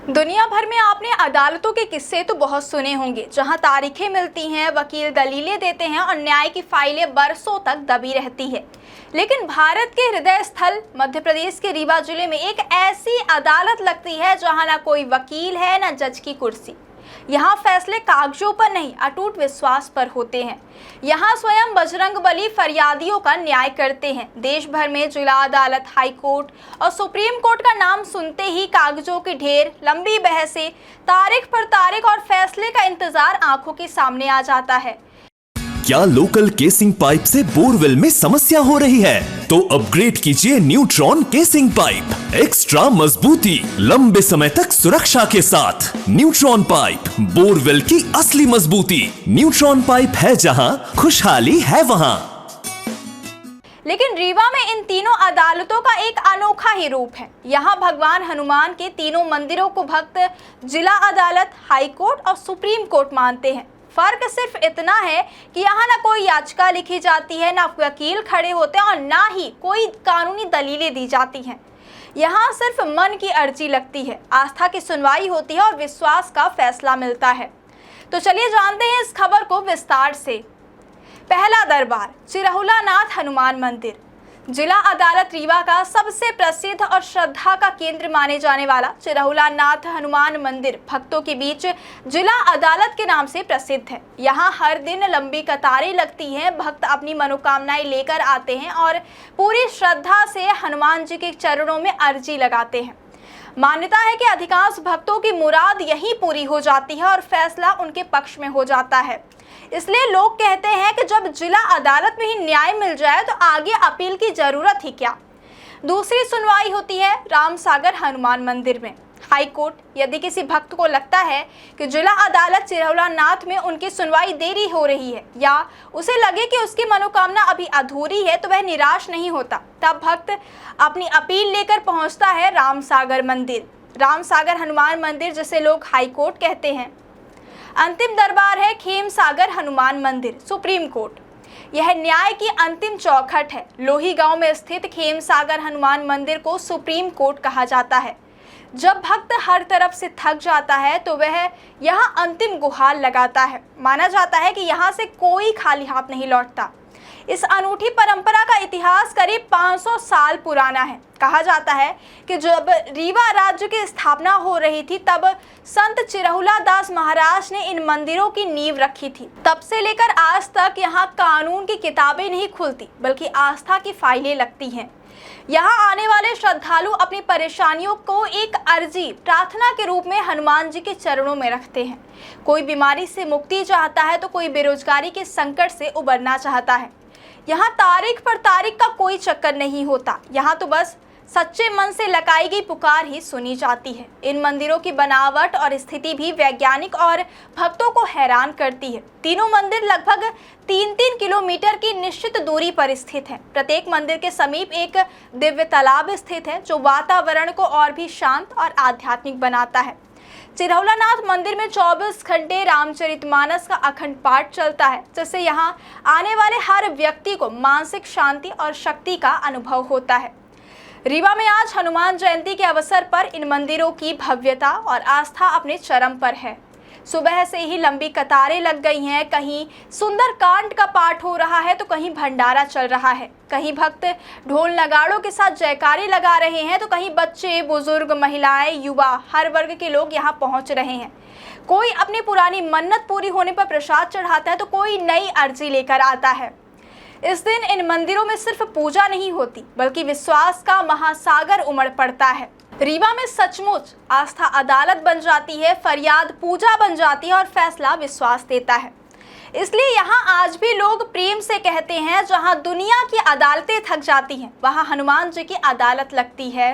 दुनिया भर में आपने अदालतों के किस्से तो बहुत सुने होंगे, जहां तारीखें मिलती हैं, वकील दलीलें देते हैं और न्याय की फाइलें बरसों तक दबी रहती है। लेकिन भारत के हृदय स्थल मध्य प्रदेश के रीवा जिले में एक ऐसी अदालत लगती है जहां ना कोई वकील है, ना जज की कुर्सी। यहाँ फैसले कागजों पर नहीं, अटूट विश्वास पर होते हैं। यहाँ स्वयं बजरंगबली फरियादियों का न्याय करते हैं। देश भर में जिला अदालत, हाई कोर्ट और सुप्रीम कोर्ट का नाम सुनते ही कागजों के ढेर, लंबी बहसें, तारीख पर तारीख और फैसले का इंतजार आंखों के सामने आ जाता है। क्या लोकल केसिंग पाइप से बोरवेल में समस्या हो रही है? तो अपग्रेड कीजिए न्यूट्रॉन केसिंग पाइप। एक्स्ट्रा मजबूती, लंबे समय तक सुरक्षा के साथ। न्यूट्रॉन पाइप, बोरवेल की असली मजबूती। न्यूट्रॉन पाइप है जहां, खुशहाली है वहां। लेकिन रीवा में इन तीनों अदालतों का एक अनोखा ही रूप है। यहाँ भगवान हनुमान के तीनों मंदिरों को भक्त जिला अदालत, हाई कोर्ट और सुप्रीम कोर्ट मानते हैं। फर्क सिर्फ इतना है कि यहाँ ना कोई याचिका लिखी जाती है, ना वकील खड़े होते हैं और ना ही कोई कानूनी दलीलें दी जाती हैं। यहाँ सिर्फ मन की अर्जी लगती है, आस्था की सुनवाई होती है और विश्वास का फैसला मिलता है। तो चलिए जानते हैं इस खबर को विस्तार से। पहला दरबार, चिरहुलानाथ हनुमान मंदिर। जिला अदालत रीवा का सबसे प्रसिद्ध और श्रद्धा का केंद्र माने जाने वाला चिरहुलानाथ हनुमान मंदिर भक्तों के बीच जिला अदालत के नाम से प्रसिद्ध है। यहाँ हर दिन लंबी कतारें लगती हैं, भक्त अपनी मनोकामनाएं लेकर आते हैं और पूरी श्रद्धा से हनुमान जी के चरणों में अर्जी लगाते हैं। मान्यता है कि अधिकांश भक्तों की मुराद यहीं पूरी हो जाती है और फैसला उनके पक्ष में हो जाता है। इसलिए लोग कहते हैं कि जब जिला अदालत में ही न्याय मिल जाए तो आगे अपील की जरूरत ही क्या। दूसरी सुनवाई होती है रामसागर हनुमान मंदिर में। हाई कोर्ट, यदि किसी भक्त को लगता है कि जिला अदालत चिरहुलानाथ में उनकी सुनवाई देरी हो रही है या उसे लगे कि उसकी मनोकामना अभी अधूरी है, तो वह निराश नहीं होता। तब भक्त अपनी अपील लेकर पहुंचता है रामसागर मंदिर। रामसागर हनुमान मंदिर, जिसे लोग हाई कोर्ट कहते हैं। अंतिम दरबार है खेमसागर हनुमान मंदिर, सुप्रीम कोर्ट। यह न्याय की अंतिम चौखट है। लोही गांव में स्थित खेमसागर हनुमान मंदिर को सुप्रीम कोर्ट कहा जाता है। जब भक्त हर तरफ से थक जाता है तो वह यहां अंतिम गुहार लगाता है। माना जाता है कि यहां से कोई खाली हाथ नहीं लौटता। इस अनूठी परंपरा का इतिहास करीब 500 साल पुराना है। कहा जाता है कि जब रीवा राज्य की स्थापना हो रही थी तब संत चिरहुला दास महाराज ने इन मंदिरों की नींव रखी थी। तब से लेकर आज तक यहाँ कानून की किताबें नहीं खुलती, बल्कि आस्था की फाइलें लगती हैं। यहाँ आने वाले श्रद्धालु अपनी परेशानियों को एक अर्जी, प्रार्थना के रूप में हनुमान जी के चरणों में रखते हैं। कोई बीमारी से मुक्ति चाहता है तो कोई बेरोजगारी के संकट से उबरना चाहता है। यहाँ तारीख पर तारीख का कोई चक्कर नहीं होता। यहाँ तो बस सच्चे मन से लगाई गई पुकार ही सुनी जाती है। इन मंदिरों की बनावट और स्थिति भी वैज्ञानिक और भक्तों को हैरान करती है। तीनों मंदिर लगभग 3-3 किलोमीटर की निश्चित दूरी पर स्थित हैं। प्रत्येक मंदिर के समीप एक दिव्य तालाब स्थित है, जो वातावरण को और भी शांत और आध्यात्मिक बनाता है। चिरहुलानाथ मंदिर में 24 घंटे रामचरितमानस का अखंड पाठ चलता है, जिससे यहाँ आने वाले हर व्यक्ति को मानसिक शांति और शक्ति का अनुभव होता है। रीवा में आज हनुमान जयंती के अवसर पर इन मंदिरों की भव्यता और आस्था अपने चरम पर है। सुबह से ही लंबी कतारें लग गई हैं। कहीं सुंदर कांड का पाठ हो रहा है तो कहीं भंडारा चल रहा है। कहीं भक्त ढोल नगाड़ों के साथ जयकारे लगा रहे हैं तो कहीं बच्चे, बुजुर्ग, महिलाएं, युवा, हर वर्ग के लोग यहाँ पहुँच रहे हैं। कोई अपनी पुरानी मन्नत पूरी होने पर प्रसाद चढ़ाता है तो कोई नई अर्जी लेकर आता है। इस दिन इन मंदिरों में सिर्फ पूजा नहीं होती, बल्कि विश्वास का महासागर उमड़ पड़ता है। रीवा में सचमुच आस्था अदालत बन जाती है, फरियाद पूजा बन जाती है और फैसला विश्वास देता है। इसलिए यहाँ आज भी लोग प्रेम से कहते हैं, जहाँ दुनिया की अदालतें थक जाती हैं, वहाँ हनुमान जी की अदालत लगती है।